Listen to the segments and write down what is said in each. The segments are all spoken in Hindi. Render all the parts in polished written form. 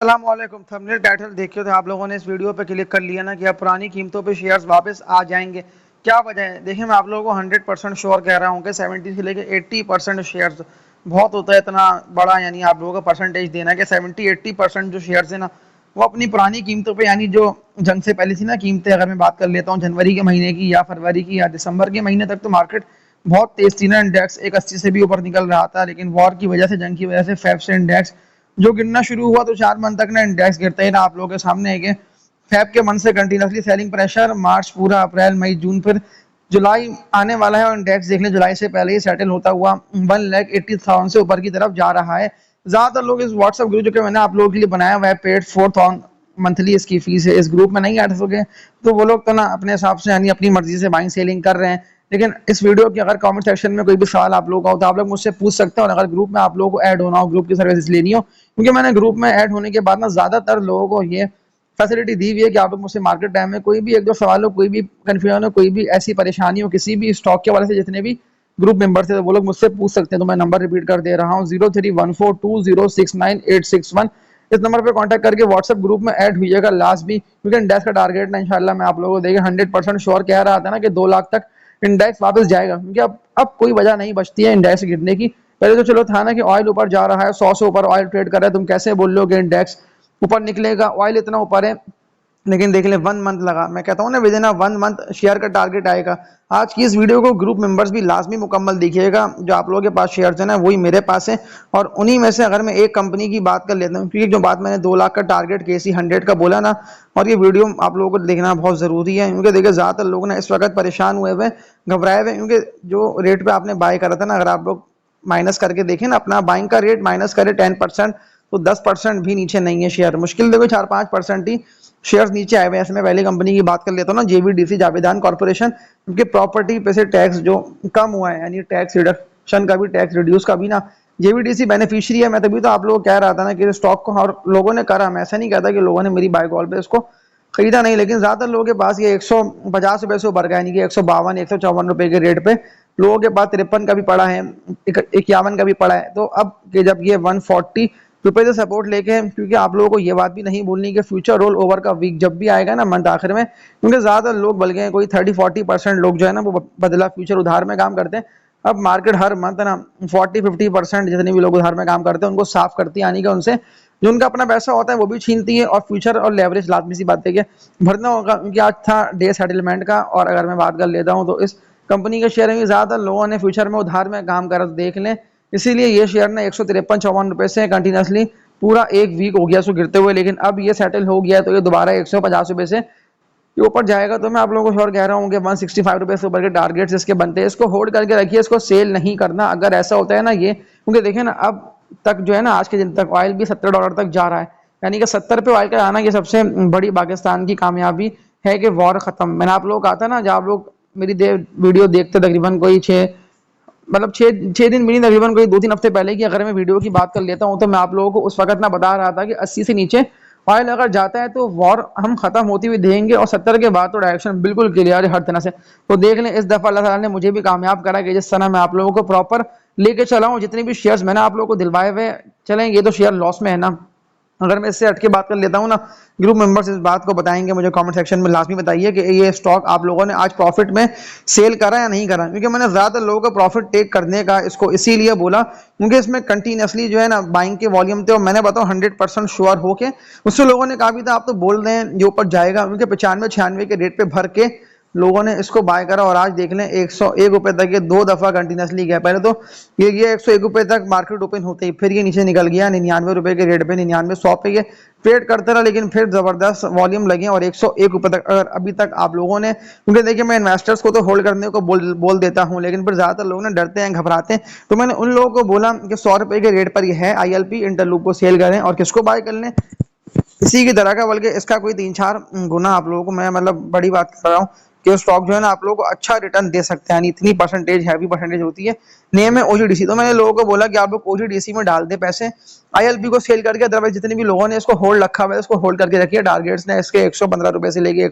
अस्सलामुअलैकुम। थंबनेल टाइटल देख के तो आप लोगों ने इस वीडियो पे क्लिक कर लिया ना कि अब पुरानी कीमतों पे शेयर्स वापस आ जाएंगे। क्या वजह है? देखिए, मैं आप लोगों को 100% श्योर कह रहा हूँ कि 70 से लेकर 80% शेयर्स बहुत होता है इतना बड़ा, यानी आप लोगों का परसेंटेज देना कि 70-80% जो शेयर्स है ना वो अपनी पुरानी कीमतों पे, यानी जो जंग से पहले थी ना कीमतें, अगर मैं बात कर लेता हूँ जनवरी के महीने की या फरवरी की या दिसंबर के महीने तक, तो मार्केट बहुत तेज थी ना। इंडेक्स 180 से भी ऊपर निकल रहा था, लेकिन वॉर की वजह से, जंग की वजह से फेब से इंडेक्स जो गिरना शुरू हुआ तो 4 मंथ तक ना इंडेक्स गिरता ही ना। आप लोगों के सामने है कि फेब के मंथ से कंटिन्यूसली सेलिंग प्रेशर, मार्च पूरा, अप्रैल मई जून, फिर जुलाई आने वाला है और इंडेक्स देख लें जुलाई से पहले ही सेटल होता हुआ 1,80,000 से ऊपर की तरफ जा रहा है। ज्यादातर लोग इस व्हाट्सएप ग्रुप जो कि मैंने आप लोगों के लिए बनाया हुआ है, पेड 4,000 मंथली इसकी फीस है, इस ग्रुप में नहीं आ सके तो वो लोग तो ना अपने हिसाब से यानी अपनी मर्जी से बाइंग सेलिंग कर रहे हैं। लेकिन इस वीडियो के अगर कमेंट सेक्शन में कोई भी सवाल आप लोगों का हो तो आप लोग मुझसे पूछ सकते हैं, और अगर ग्रुप में आप लोगों को ऐड होना हो, ग्रुप की सर्विस लेनी हो, क्योंकि मैंने ग्रुप में ऐड होने के बाद ना ज्यादातर लोगों को ये फैसिलिटी दी हुई है कि आप लोग मुझसे मार्केट टाइम में कोई भी एक दो सवाल हो, कोई भी कंफ्यूजन हो, कोई भी ऐसी परेशानी हो किसी भी स्टॉक के वाले से, जितने भी ग्रुप मेंबर थे, तो वो लोग मुझसे पूछ सकते हैं। तो मैं नंबर रिपीट कर दे रहा हूँ, 03142069 इस नंबर पे कांटेक्ट करके व्हाट्सएप ग्रुप में ऐड हुईएगा लास्ट भी, क्योंकि इंडेक्स का टारगेट ना इंशाल्लाह मैं आप लोगों को देगा 100% श्योर कह रहा था ना कि 2 लाख तक इंडेक्स वापस जाएगा, क्योंकि अब कोई वजह नहीं बचती है इंडेक्स गिरने की। पहले तो चलो था ना कि ऑयल ऊपर जा रहा है, 100 से ऊपर ऑयल ट्रेड कर रहा है, तुम कैसे बोल लो कि इंडेक्स ऊपर निकलेगा, ऑयल इतना ऊपर है। लेकिन देख ले 1 मंथ लगा, मैं कहता हूँ ना विद इन 1 मंथ शेयर का टारगेट आएगा। आज की इस वीडियो को ग्रुप मेंबर्स भी लाजमी मुकम्मल देखिएगा। जो आप लोगों के पास शेयर्स है ना वही मेरे पास है, और उन्हीं में से अगर मैं एक कंपनी की बात कर लेता हूँ, क्योंकि जो बात मैंने 2 लाख का टारगेट KC 100 का बोला ना, और ये वीडियो आप लोगों को देखना बहुत जरूरी है, क्योंकि देखिए ज्यादातर लोग ना इस वक्त परेशान हुए हुए, घबराए हुए, क्योंकि जो रेट पे आपने बाय करा था ना, अगर आप लोग माइनस करके देखें ना अपना बाइंग का रेट, माइनस करे 10%, तो 10% भी नीचे नहीं है शेयर, मुश्किल देखो 4-5% ही शेयर्स नीचे आए हुए हैं। ऐसे में पहली कंपनी की बात कर लेता हूँ ना, JVDC जावेदान कॉर्पोरेशन, क्योंकि प्रॉपर्टी पे से टैक्स जो कम हुआ है, यानी टैक्स रिडक्शन का भी, टैक्स रिड्यूस का भी ना, JVDC बेनिफिशियरी है। मैं तभी तो आप लोगों को कह रहा था ना कि स्टॉक को और लोगों ने करा, मैं ऐसा नहीं कहता कि लोगों ने मेरी बाय कॉल पे इसको खरीदा नहीं, लेकिन ज्यादातर लोगों के पास ये 150 रुपए से ऊपर का, यानी कि 152-154 रुपए के रेट पे लोगों के पास 53 का भी पड़ा है, 51 का भी पड़ा है। तो अब जब ये 140 रुपए से सपोर्ट लेके, क्योंकि आप लोगों को ये बात भी नहीं भूलनी कि फ्यूचर रोल ओवर का वीक जब भी आएगा ना मंथ आखिर में, क्योंकि ज्यादातर लोग बल गए, कोई 30-40% लोग जो है ना वो बदला फ्यूचर उधार में काम करते हैं। अब मार्केट हर मंथ ना 40-50% जितने भी लोग उधार में काम करते हैं उनको साफ करती है, यानी कि उनसे जो उनका अपना पैसा होता है वो भी छीनती है, और फ्यूचर और लेवरेज लाजमी सी बात है कि भरना होगा, क्योंकि आज था डे सेटलमेंट का। और अगर मैं बात कर लेता हूँ तो इस कंपनी के शेयर में ज्यादातर लोगों ने फ्यूचर में उधार में काम करा, देख लें, इसीलिए ये शेयर ना 153-54 रुपए से कंटिन्यूसली पूरा एक वीक हो गया इसको गिरते हुए, लेकिन अब ये सेटल हो गया तो ये दोबारा 150 रुपए से ये ऊपर जाएगा। तो मैं आप लोगों को श्योर कह रहा हूँ कि 165 रुपए से ऊपर के टारगेट्स इसके बनते हैं, इसको होल्ड करके रखिए, इसको सेल नहीं करना। अगर ऐसा होता है ना ये, क्योंकि देखिए ना अब तक जो है ना आज के दिन तक ऑयल भी $70 तक जा रहा है, यानी कि 70 पे ऑयल का आना ये सबसे बड़ी पाकिस्तान की कामयाबी है कि वॉर खत्म। मैंने आप लोगों को कहा था ना, जब आप लोग मेरी वीडियो देखते तकरीबन कोई छः दिन भी नहीं, तकरीबन कोई 2-3 हफ्ते पहले की अगर मैं वीडियो की बात कर लेता हूँ, तो मैं आप लोगों को उस वक्त ना बता रहा था कि 80 से नीचे ऑयल अगर जाता है तो वॉर हम खत्म होती हुई देखेंगे, और 70 के बाद तो डायरेक्शन बिल्कुल क्लियर है हर तरह से। तो देख लें, इस दफा अल्लाह ताला ने मुझे भी कामयाब करा कि जिस तरह मैं आप लोगों को प्रॉपर लेके चला हूँ, जितने भी शेयर्स मैंने आप लोगों को दिलवाए हुए चलें, ये तो शेयर लॉस में है ना। अगर मैं इससे हटके बात कर लेता हूँ ना, ग्रुप मेंबर्स इस बात को बताएंगे, मुझे कमेंट सेक्शन में लाजमी बताइए कि ये स्टॉक आप लोगों ने आज प्रॉफिट में सेल करा या नहीं करा, क्योंकि मैंने ज्यादातर लोगों को प्रॉफिट टेक करने का इसको इसीलिए बोला क्योंकि इसमें कंटिन्यूसली जो है ना बाइंग के वॉल्यूम थे, और मैंने बताऊँ 100% श्योर होके उससे लोगों ने कहा भी था आप तो बोल रहे हैं ये ऊपर जाएगा, क्योंकि 95-96 के रेट पे भर के लोगों ने इसको बाय करा, और आज देख लें 101 रुपए तक ये 2 दफा कंटिन्यूसली गया। पहले तो ये 101 रुपए तक मार्केट ओपन होते ही फिर ये नीचे निकल गया 99 रुपए के रेट पे, 99-100 पे ये ट्रेड करता रहा, लेकिन फिर जबरदस्त वॉल्यूम लगे और 101 रुपए तक। अगर अभी तक आप लोगों ने, क्योंकि देखिए मैं इन्वेस्टर्स को तो होल्ड करने को बोल देता हूं, लेकिन फिर ज्यादातर लोग ना डरते हैं, घबराते हैं, तो मैंने उन लोगों को बोला कि 100 रुपए के रेट पर ये है ILP इंटरलूप को सेल करें और किसको बाय कर लें, इसी की तरह का, बल्कि इसका कोई 3-4 गुना आप लोगों को मैं मतलब बड़ी बात कर रहा हूँ कि स्टॉक जो है ना आप लोगों को अच्छा रिटर्न दे सकते हैं, इतनी परसेंटेज हैवी परसेंटेज होती है। नेम है OGDC, तो मैंने लोगों को बोला कि आप लोग OGDC में डाल दे पैसे, ILP को सेल करके। अदरवाइज जितने भी लोगों ने इसको होल्ड रखा हुआ है इसको होल्ड करके रखिए। टारगेट्स ने इसके 115 रुपए से लेके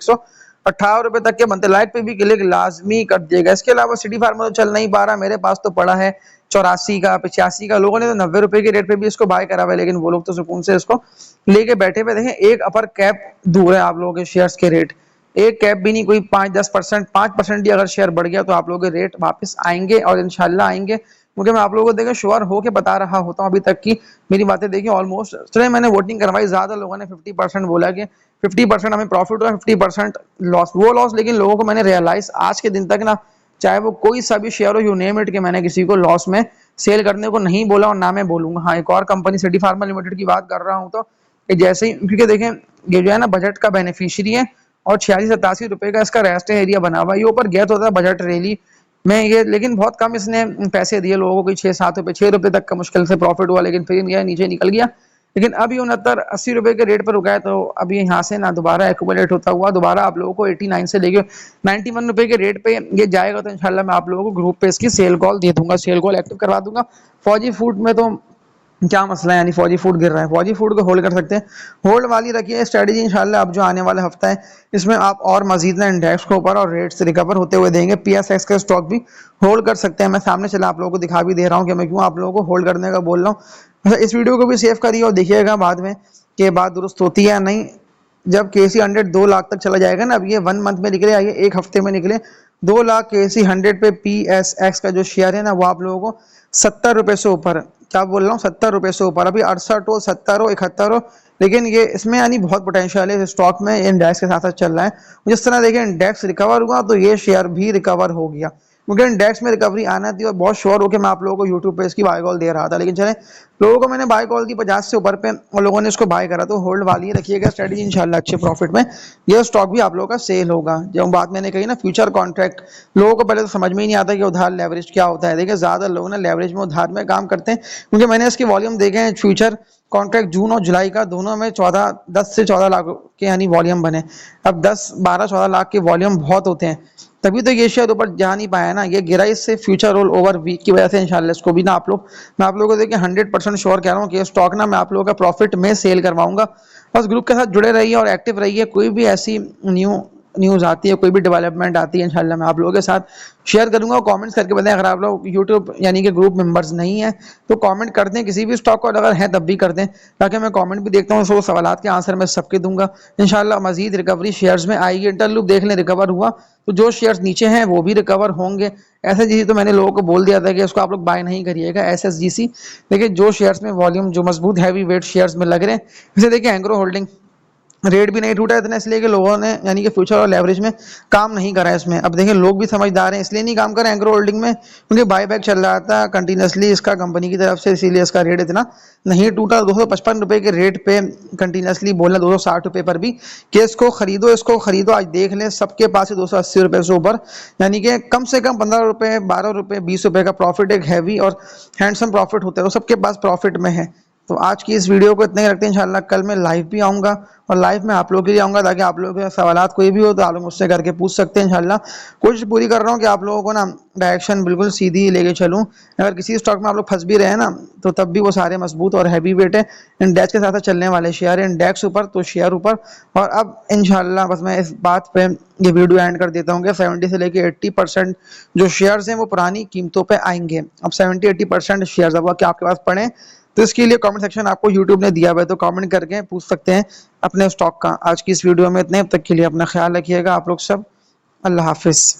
₹18 तक के बनते, लाइक पे भी क्लिक लाजमी कर दिएगा। इसके अलावा सिटी फार्मा तो चल नहीं पा रहा, मेरे पास तो पड़ा है 84 का 85 का, लोगों ने तो ₹90 के रेट पे भी इसको बाय करा हुआ है, लेकिन वो लोग तो सुकून से इसको लेके बैठे हुए। देखें एक अपर कैप दूर है आप लोगों के शेयर्स के रेट, एक कैप भी नहीं, कोई 5-10% 5% भी अगर शेयर बढ़ गया तो आप लोगों के रेट वापस आएंगे और इंशाल्लाह आएंगे, क्योंकि मैं आप लोगों को देखिए श्योर होके बता रहा होता हूँ अभी तक की मेरी बातें देखिए। ऑलमोस्ट चले मैंने वोटिंग करवाई, ज्यादा लोगों ने 50% बोला कि 50% हमें प्रॉफिट हुआ, 50% लॉस, वो लॉस लेकिन लोगों को मैंने रियलाइज आज के दिन तक ना, चाहे वो कोई सा भी शेयर हो, यू नेम इट, कि मैंने किसी को लॉस में सेल करने को नहीं बोला और ना मैं बोलूंगा। हाँ, एक और कंपनी सिटी फार्मा लिमिटेड की बात कर रहा हूँ तो जैसे ही, क्योंकि देखें ये जो है ना बजट का बेनिफिशियरी है और 86-87 रुपए का इसका रेस्ट एरिया बना हुआ है, ये ऊपर गया तो होता है बजट रैली में ये, लेकिन बहुत कम इसने पैसे दिए लोगों को, 6-7 रुपए 6 रुपए तक का मुश्किल से प्रॉफिट हुआ, लेकिन फिर ये नीचे निकल गया। लेकिन अब ये 69-80 रुपए के रेट पर रुका है, तो अभी यहाँ से ना दोबारा एक्यूमुलेट होता हुआ दोबारा आप लोगों को 89 से लेके 91 रुपए के रेट पे ये जाएगा, तो इंशाल्लाह मैं आप लोगों को ग्रुप पे इसकी सेल कॉल दे दूंगा, सेल कॉल एक्टिव करवा दूंगा। फौजी फूड में तो क्या मसला है, यानी फौजी फूड गिर रहा है, फौजी फूड को होल्ड कर सकते हैं, होल्ड वाली रखिए स्ट्रेटेजी। इंशाल्लाह अब जो आने वाला हफ्ता है इसमें आप और मजीद ना इंडेक्स को ऊपर और रेट्स रिकवर होते हुए देंगे। पीएसएक्स का स्टॉक भी होल्ड कर सकते हैं, मैं सामने चला आप लोगों को दिखा भी दे रहा हूँ कि मैं क्यों आप लोगों को होल्ड करने का बोल रहा हूँ। अच्छा, इस वीडियो को भी सेव करिए और देखिएगा बाद में कि बात दुरुस्त होती है या नहीं। जब केसी 100 2 लाख तक चला जाएगा ना, अब ये 1 मंथ में निकले, आइए एक हफ्ते में निकले 2 लाख केसी 100 पे पीएसएक्स का जो शेयर है ना, वो आप लोगों को 70 रुपए से ऊपर, क्या बोल रहा हूँ 70 रुपए से ऊपर, अभी 68 हो 70 हो 71 हो, लेकिन ये इसमें यानी बहुत पोटेंशियल है स्टॉक में, इंडेक्स के साथ साथ चल रहा है। जिस तरह देखिए इंडेक्स रिकवर हुआ तो ये शेयर भी रिकवर हो गया, क्योंकि इंडेक्स में रिकवरी आना थी और बहुत श्योर होकर मैं आप लोगों को यूट्यूब पे इसकी बाय कॉल दे रहा था, लेकिन चले लोगों को मैंने बाय कॉल दी 50 से ऊपर पे और लोगों ने इसको बाय करा, तो होल्ड वाली रखिएगा स्ट्रेटेजी, इंशाल्लाह अच्छे प्रॉफिट में ये स्टॉक भी आप लोगों का सेल होगा। जब बात मैंने कही ना फ्यूचर कॉन्ट्रैक्ट, लोगों को पहले तो समझ में ही नहीं आता कि उधार लेवरेज क्या होता है। देखिए ज्यादा लोग ना लेवरेज में उधार में काम करते हैं, क्योंकि मैंने इसकी वॉल्यूम देखे हैं फ्यूचर कॉन्ट्रैक्ट जून और जुलाई का दोनों में 10 से 14 लाख के यानी वॉल्यूम बने। अब 10-12-14 लाख के वॉल्यूम बहुत होते हैं, तभी तो ये शेयर ऊपर जा नहीं पाया ना, ये गिरा इससे फ्यूचर रोल ओवर वीक की वजह से। इंशाल्लाह इसको भी ना आप लोग, मैं आप लोगों को देखिए 100% श्योर कह रहा हूँ कि स्टॉक ना मैं आप लोगों का प्रॉफिट में सेल करवाऊंगा। बस ग्रुप के साथ जुड़े रहिए और एक्टिव रहिए, कोई भी ऐसी न्यूज़ आती है, कोई भी डेवलपमेंट आती है, इंशाल्लाह मैं आप लोगों के साथ शेयर करूंगा। कमेंट्स करके बताएं, अगर आप लोग यूट्यूब यानी कि ग्रुप मेंबर्स नहीं है तो कमेंट कर दें किसी भी स्टॉक को, अगर है तब भी कर दें, ताकि मैं कमेंट भी देखता हूँ, सो सवालात के आंसर मैं सबके दूंगा। इंशाल्लाह मजीद रिकवरी शेयर्स में आएगी। इंटरलूप देख लें, रिकवर हुआ तो जो शेयर्स नीचे हैं वो भी रिकवर होंगे। एसएसजीसी तो मैंने लोगों को बोल दिया था कि उसको आप लोग बाय नहीं करिएगा, एसएसजीसी। देखिए जो शेयर्स में वॉल्यूम जो मजबूत हैवी वेट शेयर्स में लग रहे हैं, जैसे देखिए एंग्रो होल्डिंग रेट भी नहीं टूटा इतना, इसलिए कि लोगों ने यानी कि फ्यूचर और लेवरेज में काम नहीं करा है इसमें। अब देखिए लोग भी समझदार हैं, इसलिए नहीं काम कर रहे एंग्रो होल्डिंग में, क्योंकि बायबैक चल रहा था कंटिन्यूसली इसका कंपनी की तरफ से, इसीलिए इसका रेट इतना नहीं टूटा। 255 रुपए के रेट पे कंटिन्यूसली बोलना 260 रुपए पर भी कि इसको खरीदो। आज देख लें सबके पास है 280 रुपए से ऊपर, यानी कि कम से कम 15 रुपए 12 रुपए 20 रुपए का प्रॉफिट, एक हैवी और हैंडसम प्रॉफिट होता है, वो सबके पास प्रॉफिट में है। तो आज की इस वीडियो को इतना ही रखते हैं, इंशाल्लाह कल मैं लाइव भी आऊँगा और लाइव में आप लोगों के लिए आऊँगा, ताकि आप लोगों के सवालात कोई भी हो तो आप लोग मुझसे करके पूछ सकते हैं। इंशाल्लाह कोशिश पूरी कर रहा हूँ कि आप लोगों को ना डायरेक्शन बिल्कुल सीधी लेके चलूँ। अगर किसी स्टॉक में आप लोग फंस भी रहे हैं ना, तो तब भी वो सारे मजबूत और हैवी वेट है, इंडेक्स के साथ चलने वाले शेयर है, इंडेक्स ऊपर तो शेयर ऊपर। और अब इंशाल्लाह बस मैं इस बात पे ये वीडियो एंड कर देता हूँ कि 70 से लेके 80% जो शेयर्स हैं वो पुरानी कीमतों पे आएंगे। अब 70-80% शेयर्स अब क्या आपके पास पड़े, तो इसके लिए कमेंट सेक्शन आपको यूट्यूब ने दिया हुआ है, तो कमेंट करके पूछ सकते हैं अपने स्टॉक का। आज की इस वीडियो में इतने, तक के लिए अपना ख्याल रखिएगा आप लोग सब। अल्लाह हाफिज़।